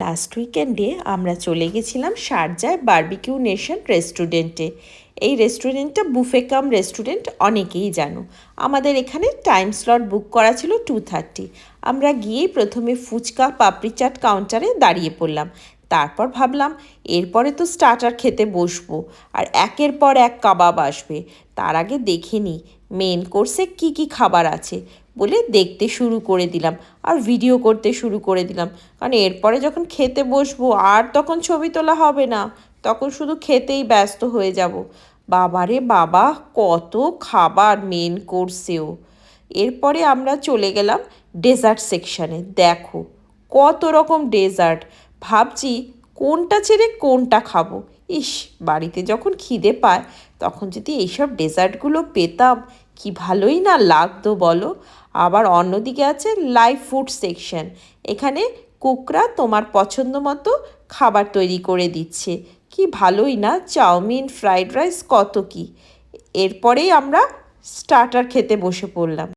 Last উইকেন্ডে আমরা চলে গেছিলাম শারজায় বারবিকিউ নেশন রেস্টুরেন্টে। এই রেস্টুরেন্টটা বুফে কাম রেস্টুরেন্ট, অনেকেই জানো। আমাদের এখানে টাইম স্লট বুক করা ছিল 2:30। আমরা গিয়ে প্রথমে ফুচকা পাপড়ি চাট কাউন্টারে দাঁড়িয়ে পড়লাম। তারপর ভাবলাম এরপরে তো স্টার্টার খেতে বসবো, আর একের পর এক কাবাব আসবে। তার আগে দেখে নিই মেন কোর্সে কি কি খাবার আছে বলে দেখতে শুরু করে দিলাম আর ভিডিও করতে শুরু করে দিলাম। কারণ এরপরে যখন খেতে বসবো আর তখন ছবি তোলা হবে না, তখন শুধু খেতেই ব্যস্ত হয়ে যাব। বাবারে বাবা, কত খাবার মেন কোর্সেও। এরপরে আমরা চলে গেলাম ডেজার্ট সেকশানে। দেখো কত রকম ডেজার্ট। ভাবছি কোনটা ছেড়ে কোনটা খাবো। ইস, বাড়িতে যখন খিদে পায় তখন যদি এইসব ডেজার্টগুলো পেতাম কি ভালোই না লাগতো বলো। আবার অন্যদিকে আছে লাইভ ফুড সেকশন। এখানে কুকরা তোমার পছন্দ মতো খাবার তৈরি করে দিচ্ছে। কি ভালোই না, চাউমিন, ফ্রাইড রাইস, কত কি। এরপরেই আমরা স্টার্টার খেতে বসে পড়লাম।